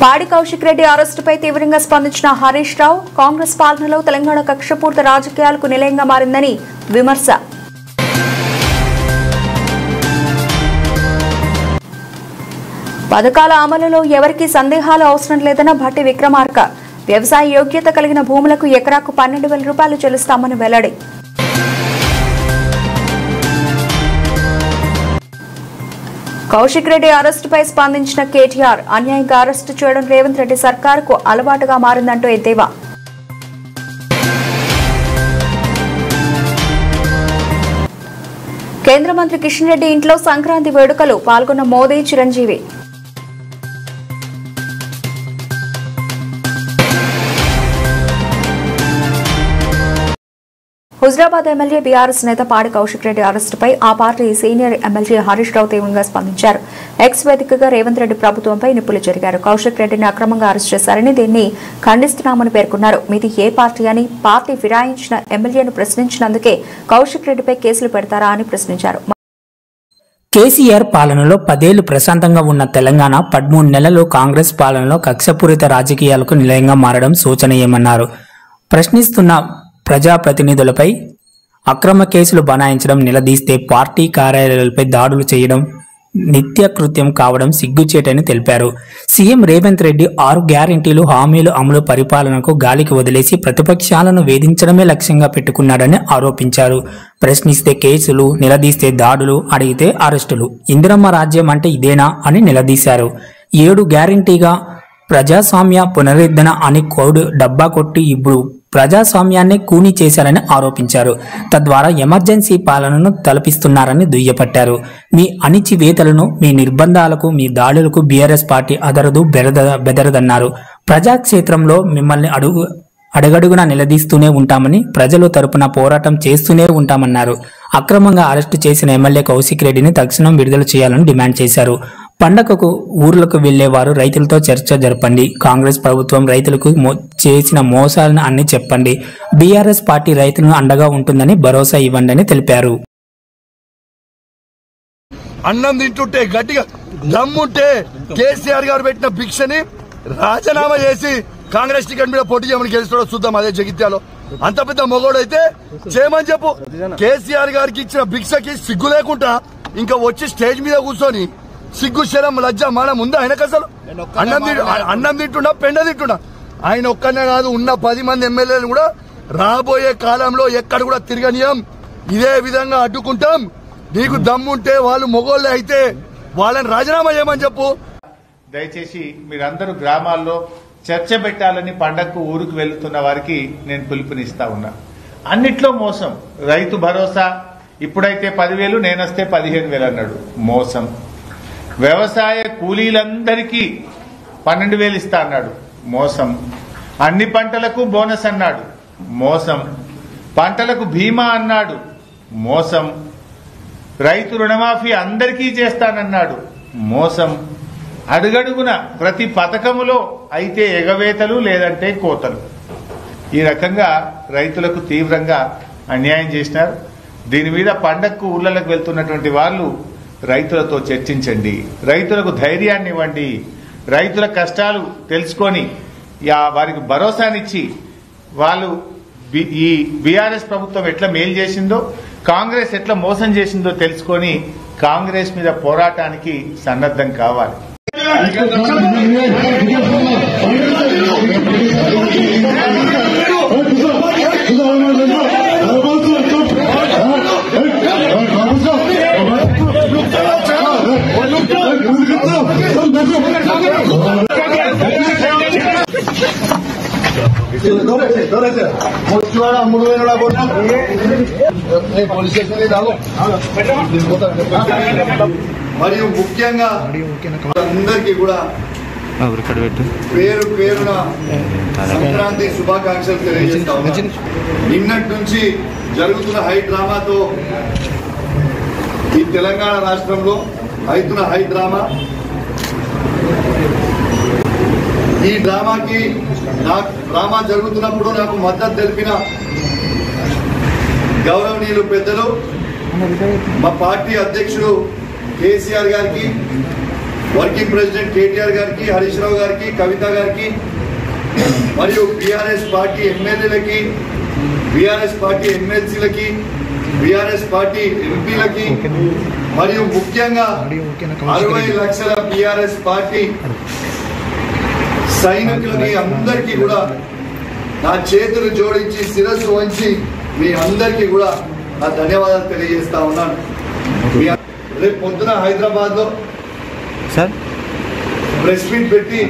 పాడి కౌశిక్ రెడ్డి అరెస్టుపై తీవ్రంగా స్పందించిన హరీష్ రావు, కాంగ్రెస్ పాలనలో తెలంగాణ కక్షపూరిత రాజకీయాలకు నిలయంగా మారిందని విమర్శ. పథకాల అమలులో ఎవరికీ సందేహాలు అవసరం లేదన్న భట్టి విక్రమార్క. వ్యవసాయ యోగ్యత కలిగిన భూములకు ఎకరాకు 12,000 రూపాయలు చెల్లిస్తామని వెల్లడి. కౌశిక్ రెడ్డి అరెస్టుపై స్పందించిన కేటీఆర్, అన్యాయంగా అరెస్టు చేయడం రేవంత్ రెడ్డి సర్కారుకు అలవాటుగా మారిందంటూ ఎద్దేవా. కేంద్ర మంత్రి కిషన్ రెడ్డి ఇంట్లో సంక్రాంతి వేడుకలు పాల్గొన్న మోదీ, చిరంజీవి. హుజరాబాద్ ఎమ్మెల్యే బీఆర్ఎస్ నేత పాడి కౌశిక్ రెడ్డి అరెస్టుపై ఆ party senior MLA Harish Rao తీవ్రంగా స్పందించారు. ఎక్స్ వేదికగా రేవంత్ రెడ్డి ప్రభుత్వంపై నిప్పులు జరిగారు. కౌశిక్ రెడ్డిని అక్రమంగా అరెస్ట్ చేశారని, దీన్ని ఖండిస్తున్నామని పేర్కొన్నారు. మీది ఏ పార్టీ అని పార్టీ ఫిరాయించిన ఎమ్మెల్యేను ప్రశ్నించినందుకే కౌశిక్ రెడ్డిపై కేసులు పెడతారా అని ప్రశ్నించారు. కేసీఆర్ పాలనలో 10 ఏళ్లు ప్రశాంతంగా ఉన్న తెలంగాణ 13 నెలలు కాంగ్రెస్ పాలనలో కక్షపూరిత రాజకీయాలకు నిలయంగా మారడం శోచనీయమన్నారు. ప్రశ్నిస్తున్న ప్రజాప్రతినిధులపై అక్రమ కేసులు బనాయించడం, నిలదీస్తే పార్టీ కార్యాలయాలపై దాడులు చేయడం నిత్యకృత్యం కావడం సిగ్గుచేటని తెలిపారు. సీఎం రేవంత్ రెడ్డి 6 గ్యారెంటీలు హామీలు అమలు పరిపాలనకు గాలికి వదిలేసి ప్రతిపక్షాలను వేధించడమే లక్ష్యంగా పెట్టుకున్నాడని ఆరోపించారు. ప్రశ్నిస్తే కేసులు, నిలదీస్తే దాడులు, అడిగితే అరెస్టులు. ఇందిరమ్మ రాజ్యం అంటే ఇదేనా అని నిలదీశారు. 7 గ్యారెంటీగా ప్రజాస్వామ్య పునరుద్ధరణ అని కోడ్ డబ్బా కొట్టి ఇప్పుడు ప్రజాస్వామ్యాన్ని కూనీ చేశారని ఆరోపించారు. తద్వారా ఎమర్జెన్సీ పాలనను తలపిస్తున్నారని దుయ్యపట్టారు. మీ అణిచివేతలను, మీ నిర్బంధాలకు, మీ దాడులకు బీఆర్ఎస్ పార్టీ అదరదు బెదరదన్నారు. ప్రజాక్షేత్రంలో మిమ్మల్ని అడుగడుగునా నిలదీస్తూనే ఉంటామని, ప్రజల తరపున పోరాటం చేస్తూనే ఉంటామన్నారు. అక్రమంగా అరెస్టు చేసిన ఎమ్మెల్యే కౌశిక్ రెడ్డిని తక్షణం విడుదల చేయాలని డిమాండ్ చేశారు. పండగకు ఊర్లకు వెళ్లేవారు రైతులతో చర్చ జరపండి. కాంగ్రెస్ ప్రభుత్వం రైతులకు చేసిన మోసాలను అన్ని చెప్పండి. బీఆర్ఎస్ పార్టీ రైతులను అండగా ఉంటుందని భరోసా ఇవ్వండి అని తెలిపారు. అన్నం తింటుంటే గట్టిగా దమ్ముంటే కేసీఆర్ గారు పెట్టిన భిక్షని రాజీనామా చేసి కాంగ్రెస్ టికెట్ మీద పోటీ చేయమని గెలుస్తాడో చూద్దాం. అదే జగిత్యాలో అంత పెద్ద మొగోడైతే చేయమని చెప్పు. కేసీఆర్ గారికి ఇచ్చిన భిక్షకి సిగ్గు లేకుండా ఇంకా వచ్చి స్టేజ్ మీద కూర్చొని సిగ్గు శరం లజ్జ మానం ఉందా ఆయనకు? అసలు అన్నం తింటున్నా, పెండ తింటున్నా. ఆయన ఒక్కనే కాదు, ఉన్న 10 మంది ఎమ్మెల్యేలు కూడా రాబోయే కాలంలో ఎక్కడ కూడా తిరగనీయం, ఇదే విధంగా అడ్డుకుంటాం. నీకు దమ్ముంటే వాళ్ళు మొగోళ్ళే అయితే వాళ్ళని రాజీనామా చేయమని చెప్పు. దయచేసి మీరందరూ గ్రామాల్లో చర్చ పెట్టాలని పండగకు ఊరికి వెళ్తున్న వారికి నేను పిలుపునిస్తా ఉన్నా. అన్నిట్లో మోసం. రైతు భరోసా ఇప్పుడైతే 10,000, నేనొస్తే 15,000 అన్నాడు. మోసం. వ్యవసాయ కూలీలందరికీ 12,000 ఇస్తా అన్నాడు. మోసం. అన్ని పంటలకు బోనస్ అన్నాడు. మోసం. పంటలకు బీమా అన్నాడు. మోసం. రైతు రుణమాఫీ అందరికీ చేస్తానన్నాడు. మోసం. అడుగడుగున ప్రతి పథకములో అయితే ఎగవేతలు, లేదంటే కోతలు. ఈ రకంగా రైతులకు తీవ్రంగా అన్యాయం చేసినారు. దీని మీద పండగకు ఊళ్ళకు వెళ్తున్నటువంటి వాళ్ళు రైతులతో చర్చించండి, రైతులకు ధైర్యాన్ని ఇవ్వండి, రైతుల కష్టాలు తెలుసుకొని వారికి భరోసానిచ్చి వాళ్ళు ఈ బీఆర్ఎస్ ప్రభుత్వం ఎట్లా మేలు చేసిందో, కాంగ్రెస్ ఎట్లా మోసం చేసిందో తెలుసుకొని కాంగ్రెస్ మీద పోరాటానికి సన్నద్ధం కావాలి. మరియు ముఖ్యంగా అందరికీ కూడా పేరు పేరున సంక్రాంతి శుభాకాంక్షలు తెలియజేస్తా ఉన్నాను. నిన్నటి నుంచి జరుగుతున్న హై డ్రామాతో ఈ తెలంగాణ రాష్ట్రంలో అవుతున్న హై డ్రామా, ఈ డ్రామాకి డ్రామా జరుగుతున్నప్పుడు నాకు మద్దతు తెలిపిన గౌరవనీయులు పెద్దలు, 1 మా పార్టీ అధ్యక్షుడు కేసీఆర్ గారికి వర్కింగ్ ప్రెసిడెంట్ కేటీఆర్ గారికి, హరీష్ రావు గారికి, కవిత గారికి మరియు బీఆర్ఎస్ పార్టీ ఎమ్మెల్యేలకి, బీఆర్ఎస్ పార్టీ ఎమ్మెల్సీలకి, బీఆర్ఎస్ పార్టీ ఎంపీలకి మరియు ముఖ్యంగా 60 లక్షల బీఆర్ఎస్ పార్టీ సైనికులని అందరికీ కూడా నా చేతులు జోడించి శిరస్సు వంచి మీ అందరికీ కూడా నా ధన్యవాదాలు తెలియజేస్తా ఉన్నాను. రేపు పొద్దున హైదరాబాద్ లో ప్రెస్ మీట్ పెట్టి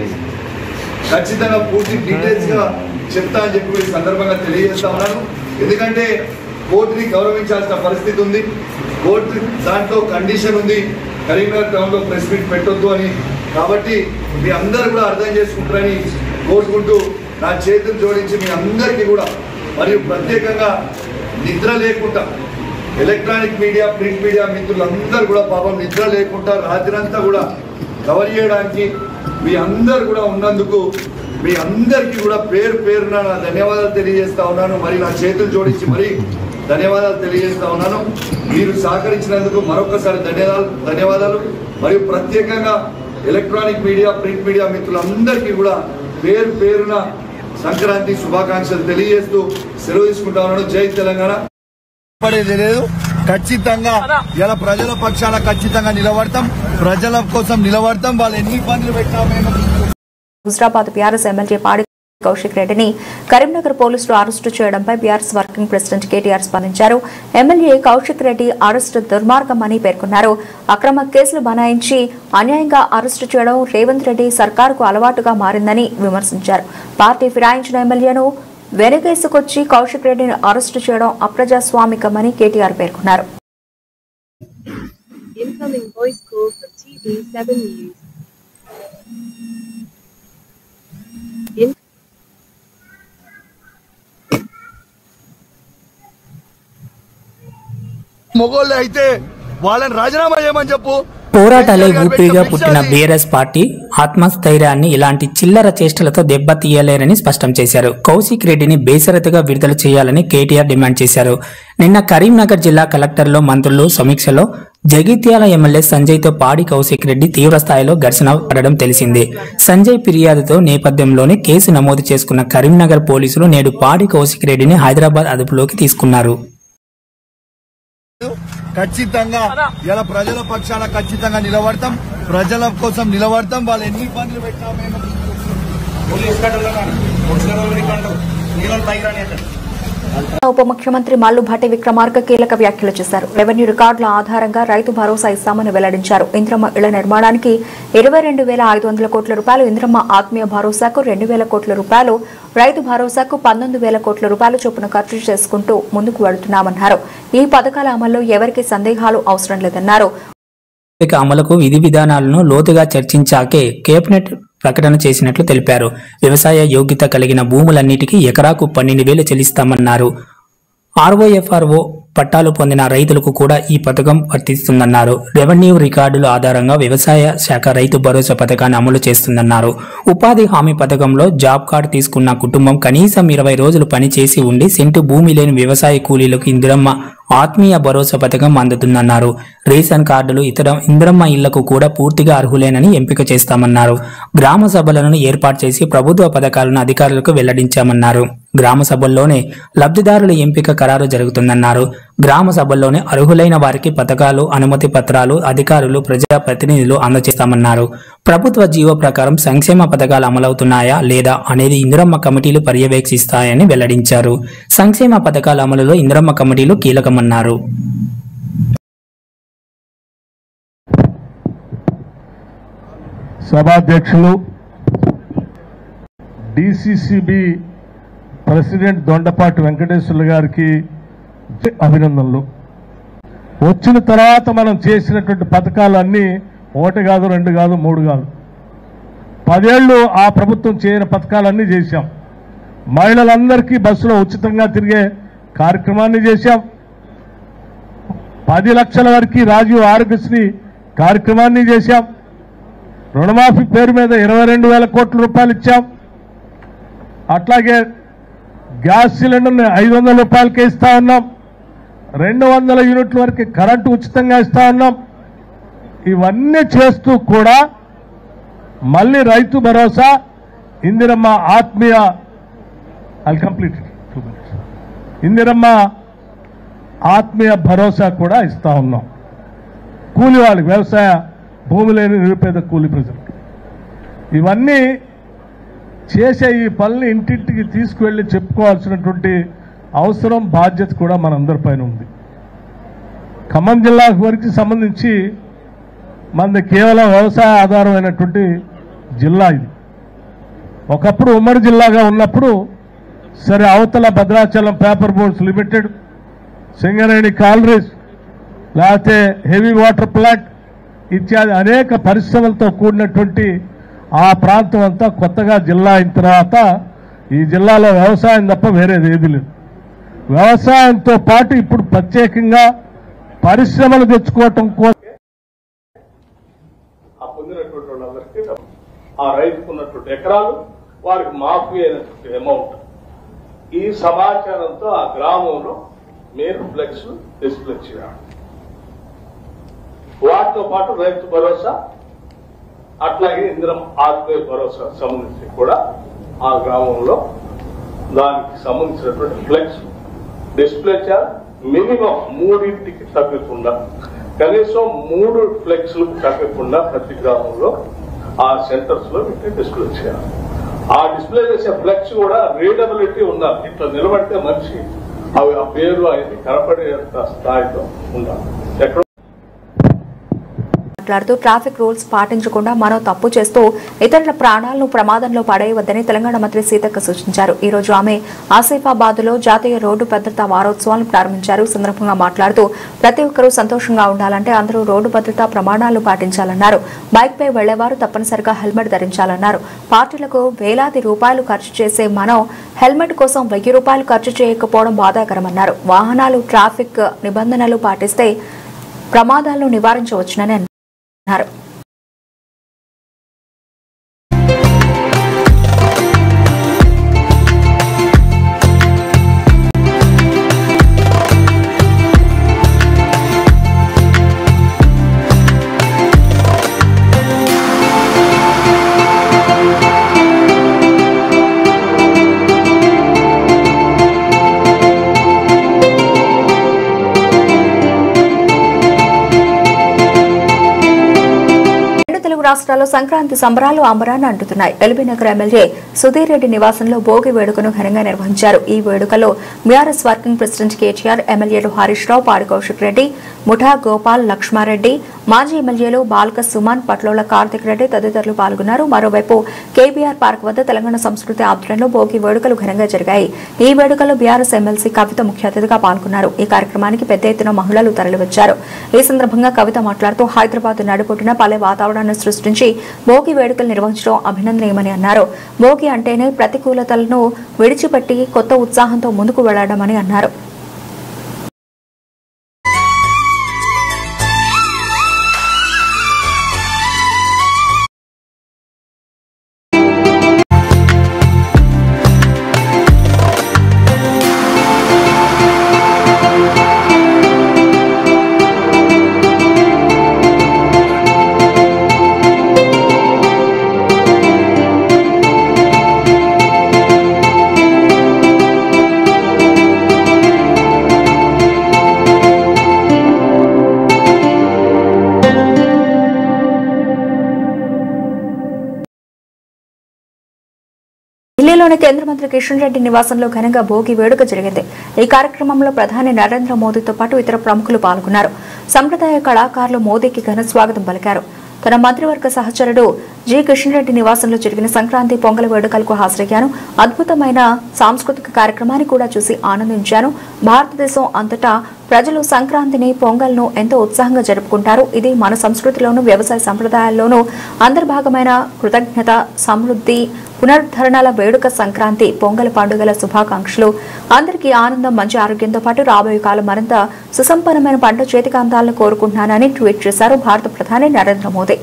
ఖచ్చితంగా పూర్తి డీటెయిల్స్ గా చెప్తా అని చెప్పి ఈ సందర్భంగా తెలియజేస్తా ఉన్నాను. ఎందుకంటే కోర్టుని గౌరవించాల్సిన పరిస్థితి ఉంది. కోర్టు దాంట్లో కండిషన్ ఉంది, కరీంనగర్ టౌన్ లో ప్రెస్ మీట్ పెట్టొద్దు అని. కాబట్టి మీ అందరూ కూడా అర్థం చేసుకుంటారని కోరుకుంటూ నా చేతులు జోడించి మీ అందరికీ కూడా మరియు ప్రత్యేకంగా నిద్ర లేకుండా ఎలక్ట్రానిక్ మీడియా, ప్రింట్ మీడియా మిత్రులందరూ కూడా పాపం నిద్ర లేకుండా రాత్రంతా కూడా కవర్ చేయడానికి మీ అందరు కూడా ఉన్నందుకు మీ అందరికీ కూడా పేరు పేరున నా ధన్యవాదాలు తెలియజేస్తా ఉన్నాను. మరి నా చేతులు జోడించి మరి ధన్యవాదాలు తెలియజేస్తా ఉన్నాను. మీరు సహకరించినందుకు మరొకసారి ధన్యవాదాలు. మరియు ప్రత్యేకంగా ఎలక్ట్రానిక్ మీడియా, ప్రింట్ మీడియా మిత్రులందరికీ కూడా పేరు పేరున సంక్రాంతి శుభాకాంక్షలు తెలియజేస్తూ సెలవు తీసుకుంటా ఉన్నాను. జై తెలంగాణ. పడేది లేదు, ఖచ్చితంగా ఇలా ప్రజల పక్షాన ఖచ్చితంగా నిలబడతాం, ప్రజల కోసం నిలబడతాం. వాళ్ళు ఎన్ని ఇబ్బందులు పెట్టినా మేము. హుజరాబాద్ బీఆర్ఎస్ ఎమ్మెల్యే పాడి కౌశిక్ రెడ్డిని కరీంనగర్ పోలీసులు అరెస్టు చేయడంపై బీఆర్ఎస్ వర్కింగ్ ప్రెసిడెంట్ కేటీఆర్ స్పందించారు. ఎమ్మెల్యే కౌశిక్ రెడ్డి అరెస్టు దుర్మార్గమని పేర్కొన్నారు. అక్రమ కేసులు బనాయించి అన్యాయంగా అరెస్టు చేయడం రేవంత్ రెడ్డి సర్కారుకు అలవాటుగా మారిందని విమర్శించారు. పార్టీ ఫిరాయించిన ఎమ్మెల్యేను వెనుకేసుకొచ్చి కౌశిక్ రెడ్డిని అరెస్టు చేయడం అప్రజాస్వామికమని కేటీఆర్ పేర్కొన్నారు. మొగోళ్ళు అయితే వాళ్ళని రాజీనామా చేయమని చెప్పు. పోరాటాలే ఊపిరిగా పుట్టిన బీఆర్ఎస్ పార్టీ ఆత్మస్థైర్యాన్ని ఇలాంటి చిల్లర చేష్టలతో దెబ్బతీయలేరని స్పష్టం చేశారు. కౌశిక్ రెడ్డిని బేషరతుగా విడుదల చేయాలని కేటీఆర్ డిమాండ్ చేశారు. నిన్న కరీంనగర్ జిల్లా కలెక్టర్లో మంత్రులు సమీక్షలో జగిత్యాల ఎమ్మెల్యే సంజయ్తో పాడి కౌశిక్ రెడ్డి తీవ్రస్థాయిలో ఘర్షణ పడడం తెలిసిందే. సంజయ్ ఫిర్యాదుతో నేపథ్యంలోనే కేసు నమోదు చేసుకున్న కరీంనగర్ పోలీసులు నేడు పాడి కౌశిక్ రెడ్డిని హైదరాబాద్ అదుపులోకి తీసుకున్నారు. ఖచ్చితంగా ఇలా ప్రజల పక్షాన ఖచ్చితంగా నిలబడతాం, ప్రజల కోసం నిలబడతాం. వాళ్ళు ఎన్ని ఇబ్బందులు పెట్టినా మేము. ఉప ముఖ్యమంత్రి మల్లు భట్టి విక్రమార్క కీలక వ్యాఖ్యలు చేశారు. రెవెన్యూ రికార్డుల ఆధారంగా రైతు భరోసా ఇస్తామని వెల్లడించారు. ఇంద్రమ్మ ఇళ్ల నిర్మాణానికి 22,500 కోట్ల రూపాయలు, ఇంద్రమ్మ ఆత్మీయ భరోసాకు 2,000 కోట్ల రూపాయలు, రైతు భరోసాకు 19,000 కోట్ల రూపాయలు చొప్పున ఖర్చు చేసుకుంటూ ముందుకు వెళుతున్నామన్నారు. ఈ పథకాల అమల్లో ఎవరికీ సందేహాలు అవసరం లేదన్నారు. అమలుకు విధి విధానాలను లోతుగా చర్చించాకే కేబినెట్ ప్రకటన చేసినట్లు తెలిపారు. వ్యవసాయ యోగ్యత కలిగిన భూములన్నిటికీ ఎకరాకు 12,000 చెల్లిస్తామన్నారు. ఆర్ఓఎఫ్ఆర్ఓ పట్టాలు పొందిన రైతులకు కూడా ఈ పథకం వర్తిస్తుందన్నారు. రెవెన్యూ రికార్డుల ఆధారంగా వ్యవసాయ శాఖ రైతు భరోసా పథకాన్ని అమలు చేస్తుందన్నారు. ఉపాధి హామీ పథకంలో జాబ్ కార్డు తీసుకున్న కుటుంబం కనీసం 20 రోజులు పనిచేసి ఉండి సెంటు భూమి లేని వ్యవసాయ కూలీలకు ఇందిరమ్మ ఆత్మీయ భరోసా పథకం అందుతుందన్నారు. రేషన్ కార్డులు ఇందిరమ్మ ఇళ్లకు కూడా పూర్తిగా అర్హులేనని ఎంపిక చేస్తామన్నారు. గ్రామ సభలను ఏర్పాటు చేసి ప్రభుత్వ పథకాలను అధికారులకు వెల్లడించామన్నారు. గ్రామ సభల్లోనే లబ్ధిదారుల ఎంపిక ఖరారు జరుగుతుందన్నారు. గ్రామ సభల్లోనే అర్హులైన వారికి పథకాలు, అనుమతి పత్రాలు అధికారులు, ప్రజాప్రతినిధులు అందజేస్తామన్నారు. ప్రభుత్వ జీవో ప్రకారం సంక్షేమ పథకాలు అమలవుతున్నాయా లేదా అనేది ఇందిరమ్మ కమిటీలు పర్యవేక్షిస్తాయని వెల్లడించారు. సంక్షేమ పథకాల అమలులో ఇందిరమ్మ కమిటీలు కీలకమన్నారు. సభాధ్యక్షులు డిసిసిబి ప్రెసిడెంట్ దొండపాటి వెంకటేశ్వర్లు గారికి అభినందనలు. వచ్చిన తర్వాత మనం చేసినటువంటి పథకాలన్నీ 1 కాదు, 2 కాదు, 3 కాదు, 10 ఏళ్ళు ఆ ప్రభుత్వం చేయని పథకాలన్నీ చేశాం. మహిళలందరికీ బస్సులో ఉచితంగా తిరిగే కార్యక్రమాన్ని చేశాం. 10 లక్షల వరకు రాజీవ్ ఆరోగ్యశ్రీ కార్యక్రమాన్ని చేశాం. రుణమాఫీ పేరు మీద 22,000 కోట్ల రూపాయలు ఇచ్చాం. అట్లాగే గ్యాస్ సిలిండర్ని 500 రూపాయలకే ఇస్తా ఉన్నాం. 200 యూనిట్ల వరకు కరెంటు ఉచితంగా ఇస్తా ఉన్నాం. ఇవన్నీ చేస్తూ కూడా మళ్ళీ రైతు భరోసా, ఇందిరమ్మ ఆత్మీయ ఇందిరమ్మ ఆత్మీయ భరోసా కూడా ఇస్తా ఉన్నాం. కూలి వాళ్ళకి, వ్యవసాయ భూమి లేని నిరుపేద కూలి ప్రజలకు ఇవన్నీ చేసే ఈ పనులు ఇంటింటికి తీసుకువెళ్ళి చెప్పుకోవాల్సినటువంటి అవసరం, బాధ్యత కూడా మనందరిపైన ఉంది. ఖమ్మం జిల్లా వరకు సంబంధించి మనది కేవలం వ్యవసాయ ఆధారమైనటువంటి జిల్లా ఇది. ఒకప్పుడు ఉమ్మడి జిల్లాగా ఉన్నప్పుడు సరే అవతల Bhadrachalam paper boards limited, Singareni collieries, లేకపోతే హెవీ వాటర్ ప్లాంట్ ఇత్యాది అనేక పరిశ్రమలతో కూడినటువంటి ఆ ప్రాంతం అంతా కొత్తగా జిల్లా అయిన తర్వాత ఈ జిల్లాలో వ్యవసాయం తప్ప వేరేది ఏది లేదు. వ్యవసాయంతో పాటు ఇప్పుడు ప్రత్యేకంగా పరిశ్రమలు తెచ్చుకోవటం కోసం పొందినటువంటి వాళ్ళందరికీ ఆ రైతుకు ఉన్నటువంటి ఎకరాలు వారికి మాఫీ అయినటువంటి అమౌంట్ ఈ సమాచారంతో ఆ గ్రామంలో మీరు ఫ్లెక్స్ డిస్ప్లే చేయాలి. వాటితో పాటు రైతు భరోసా అట్లాగే ఇందిరం ఆత్మీయ భరోసా సంబంధించి కూడా ఆ గ్రామంలో దానికి సంబంధించినటువంటి ఫ్లెక్స్ డిస్ప్లే చేయాలి. మినిమం 3 తగ్గకుండా, కనీసం 3 ఫ్లెక్స్లు తగ్గకుండా ప్రతి గ్రామంలో ఆ సెంటర్స్ లో డిస్ప్లే చేయాలి. ఆ డిస్ప్లే చేసే ఫ్లెక్స్ కూడా రీడబిలిటీ ఉండాలి. ఇట్లా నిలబడితే మనిషి అవి ఆ పేరు అనేది కనపడేంత స్థాయిలో ఉండాలి. ఎక్కడ మాట్లాడుతూ ట్రాఫిక్ రూల్స్ పాటించకుండా మరో తప్పు చేస్తూ ఇతరుల ప్రాణాలను ప్రమాదంలో పడేయవద్దని తెలంగాణ మంత్రి సీతక్క సూచించారు. ఈ రోజు ఆమె ఆసిఫాబాద్ లో జాతీయ రోడ్డు భద్రతా వారోత్సవాలను ప్రారంభించారు. సందర్భంగా మాట్లాడుతూ ప్రతి ఒక్కరూ సంతోషంగా ఉండాలంటే అందరూ రోడ్డు భద్రతా ప్రమాణాలు పాటించాలన్నారు. బైక్ పై వెళ్లేవారు తప్పనిసరిగా హెల్మెట్ ధరించాలన్నారు. పార్టీలకు వేలాది రూపాయలు ఖర్చు చేసే మనం హెల్మెట్ కోసం 1000 రూపాయలు ఖర్చు చేయకపోవడం బాధాకరమన్నారు. వాహనాలు ట్రాఫిక్ నిబంధనలు పాటిస్తే ప్రమాదాలను నివారించవచ్చునని అన్నారు. రాష్ట్రాల్లో సంక్రాంతి సంబరాలు అంబరాన్ని అంటున్నాయి. ఎల్బీనగర్ ఎమ్మెల్యే సుధీర్ రెడ్డి నివాసంలో భోగి వేడుకను ఘనంగా నిర్వహించారు. ఈ వేడుకలో బీఆర్ఎస్ వర్కింగ్ ప్రెసిడెంట్ కేటీఆర్, ఎమ్మెల్యేలు హరీష్ రావు, పాడి కౌశిక్ రెడ్డి, ముఠా గోపాల్, లక్ష్మారెడ్డి, మాజీ ఎమ్మెల్యేలు బాల్క సుమన్, పట్లోల కార్తిక్ రెడ్డి తదితరులు పాల్గొన్నారు. మరోవైపు కేబీఆర్ పార్క్ వద్ద తెలంగాణ సంస్కృతి ఆధ్వర్యంలో భోగి వేడుకలు ఘనంగా జరిగాయి. ఈ వేడుకల్లో బీఆర్ఎస్ ఎమ్మెల్సీ కవిత ముఖ్య అతిథిగా పాల్గొన్నారు. ఈ కార్యక్రమానికి పెద్ద ఎత్తున మహిళలు తరలివచ్చారు. ఈ సందర్భంగా కవిత మాట్లాడుతూ హైదరాబాద్ నడుపుటిన పల్లె వాతావరణాన్ని సృష్టించి భోగి వేడుకలు నిర్వహించడం అభినందనీయమని అన్నారు. భోగి అంటేనే ప్రతికూలతలను విడిచిపెట్టి కొత్త ఉత్సాహంతో ముందుకు వెళ్లడమని అన్నారు. ఢిల్లీలోని కేంద్ర మంత్రి కిషన్ రెడ్డి నివాసంలో ఘనంగా భోగి వేడుక జరిగింది. ఈ కార్యక్రమంలో ప్రధాని నరేంద్ర మోదీతో పాటు ఇతర ప్రముఖులు పాల్గొన్నారు. సంప్రదాయ కళాకారులు మోదీకి ఘన స్వాగతం పలికారు. తన మంత్రివర్గ సహచరుడు జి కిషన్ రెడ్డి నివాసంలో జరిగిన సంక్రాంతి పొంగల్ వేడుకలకు హాజరయ్యాను. అద్భుతమైన సాంస్కృతిక కార్యక్రమాన్ని కూడా చూసి ఆనందించాను. భారతదేశం అంతటా ప్రజలు సంక్రాంతిని, పొంగల్ను ఎంతో ఉత్సాహంగా జరుపుకుంటారు. ఇది మన సంస్కృతిలోనూ వ్యవసాయ సంప్రదాయాల్లోనూ అంతర్భాగమైన కృతజ్ఞత, సమృద్ధి, పునరుద్ధరణల వేడుక సంక్రాంతి పొంగల్ పండుగల శుభాకాంక్షలు. అందరికీ ఆనందం, మంచి ఆరోగ్యంతో పాటు రాబోయే కాలం మరింత సుసంపన్నమైన పంట చేతికి అందాలని కోరుకుంటున్నానని ట్వీట్ చేశారు భారత ప్రధాని నరేంద్ర మోదీ.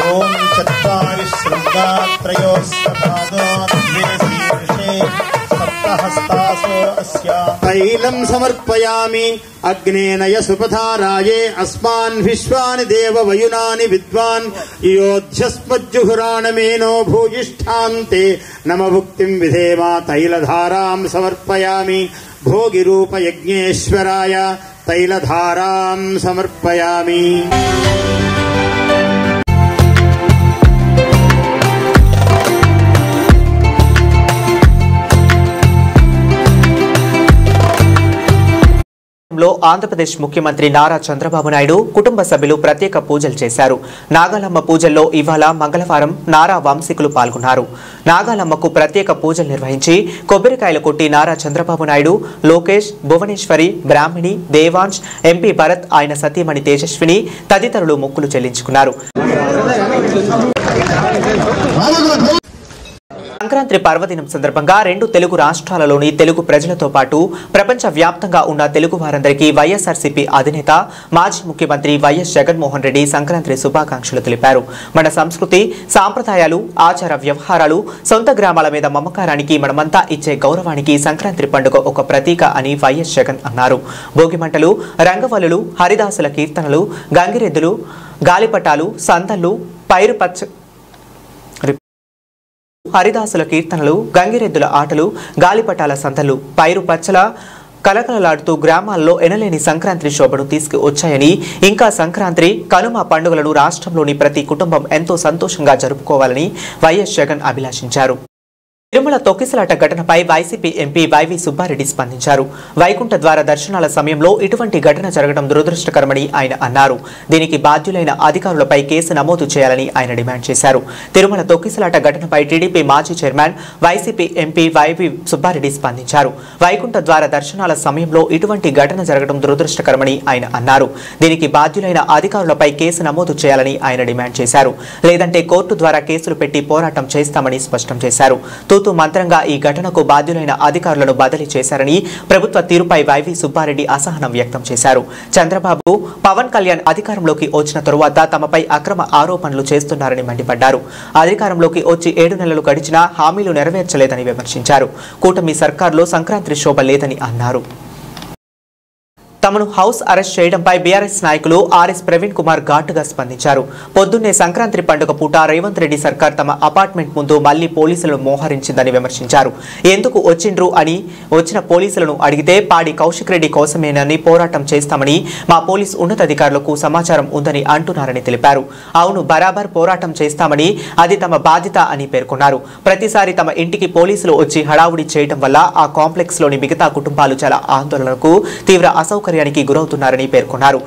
ఓం చత్వారి శృంగాత్రయోస్సపాదో तैलं समर्पयामि अग्नेनय सुपथाराये अस्मान् विश्वानि देव वयुनानि विद्वान् योध्यस्मज्जुहुराणमेनो भूयिष्ठान्ते नमभुक्तिं विधेमा तैलधारां समर्पयामि भोगिरूपयज्ञेश्वराय तैलधारां समर्पयामि। ఆంధ్రప్రదేశ్ ముఖ్యమంత్రి నారా చంద్రబాబు నాయుడు కుటుంబ సభ్యులు ప్రత్యేక పూజలు చేశారు. నాగాలమ్మ పూజల్లో ఇవాళ మంగళవారం నారా వంశీకులు పాల్గొన్నారు. నాగాలమ్మకు ప్రత్యేక పూజలు నిర్వహించి కొబ్బరికాయలు కొట్టి నారా చంద్రబాబు నాయుడు, లోకేష్, భువనేశ్వరి, బ్రాహ్మిణి, దేవాంశ్, ఎంపీ భరత్, ఆయన సతీమణి తేజస్విని తదితరులు మొక్కులు చెల్లించుకున్నారు. సంక్రాంతి పర్వదినం సందర్భంగా 2 తెలుగు రాష్ట్రాలలోని తెలుగు ప్రజలతో పాటు ప్రపంచ వ్యాప్తంగా ఉన్న తెలుగు వారందరికీ వైఎస్ఆర్సీపీ అధినేత మాజీ ముఖ్యమంత్రి వైఎస్ జగన్మోహన్ రెడ్డి సంక్రాంతి శుభాకాంక్షలు తెలిపారు. మన సంస్కృతి, సాంప్రదాయాలు, ఆచార వ్యవహారాలు, సొంత గ్రామాల మీద మమకారానికి మనమంతా ఇచ్చే గౌరవానికి సంక్రాంతి పండుగ ఒక ప్రతీక అని వైఎస్ జగన్ అన్నారు. భోగిమంటలు, రంగవల్లులు, హరిదాసుల కీర్తనలు, గంగిరెద్దులు, గాలిపటాలు, సందళ్లు, హరిదాసుల కీర్తనలు, గంగిరెద్దుల ఆటలు, గాలిపటాల సంతలు, పైరు పచ్చల కలకలలాడుతూ గ్రామాల్లో ఎనలేని సంక్రాంతి శోభను తీసుకువచ్చాయని, ఇంకా సంక్రాంతి, కనుమ పండుగలను రాష్ట్రంలోని ప్రతి కుటుంబం ఎంతో సంతోషంగా జరుపుకోవాలని వైఎస్ జగన్ అభిలాషించారు. తిరుమల తొక్కిసలాట ఘటనపై వైసీపీ ఎంపీ వైవి సుబ్బారెడ్డి స్పందించారు. వైకుంఠ ద్వార దర్శనాల సమయంలో ఇటువంటి ఘటన జరగడం దురదృష్టకరమని ఆయన అన్నారు. దీనికి బాధ్యులైన అధికారులపై కేసు నమోదు చేయాలని ఆయన డిమాండ్ చేశారు. తిరుమల తొక్కిసలాట ఘటనపై టీడీపీ మాజీ chairman YCP MP YV Subbareddy స్పందించారు. వైకుంఠ ద్వార దర్శనాల సమయంలో ఇటువంటి ఘటన జరగడం దురదృష్టకరమని ఆయన అన్నారు. దీనికి బాధ్యులైన అధికారులపై కేసు నమోదు చేయాలని ఆయన డిమాండ్ చేశారు. లేదంటే కోర్టు ద్వారా కేసులు పెట్టి పోరాటం చేస్తామని స్పష్టం చేశారు. తూతు మంత్రంగా ఈ ఘటనకు బాధ్యులైన అధికారులను బదిలీ చేశారని, ప్రభుత్వ తీరుపై వైవి సుబ్బారెడ్డి అసహనం వ్యక్తం చేశారు. చంద్రబాబు, పవన్ కళ్యాణ్ అధికారంలోకి వచ్చిన తరువాత తమపై అక్రమ ఆరోపణలు చేస్తున్నారని మండిపడ్డారు. అధికారంలోకి వచ్చి 7 నెలలు గడిచినా హామీలు నెరవేర్చలేదని విమర్శించారు. కూటమి సర్కారులో సంక్రాంతి శోభ లేదని అన్నారు. తమను హౌస్ అరెస్ట్ చేయడంపై బీఆర్ఎస్ నాయకులు ఆర్ఎస్ ప్రవీణ్ కుమార్ ఘాటుగా స్పందించారు. పొద్దున్నే సంక్రాంతి పండుగ పూట రేవంత్ రెడ్డి సర్కార్ తమ అపార్ట్మెంట్ ముందు మళ్లీ పోలీసులను మోహరించిందని విమర్శించారు. ఎందుకు వచ్చిండ్రు అని వచ్చిన పోలీసులను అడిగితే పాడి కౌశిక్ రెడ్డి కోసమేనని పోరాటం చేస్తామని మా పోలీస్ ఉన్నతాధికారులకు సమాచారం ఉందని అంటున్నారని తెలిపారు. అవును, బరాబర్ పోరాటం చేస్తామని, అది తమ బాధ్యత అని పేర్కొన్నారు. ప్రతిసారి తమ ఇంటికి పోలీసులు వచ్చి హడావుడి చేయడం వల్ల ఆ కాంప్లెక్స్ లోని మిగతా కుటుంబాలు చాలా ఆందోళనకు, తీవ్ర అసౌకర్యానికి గురవుతున్నారని పేర్కొన్నారు.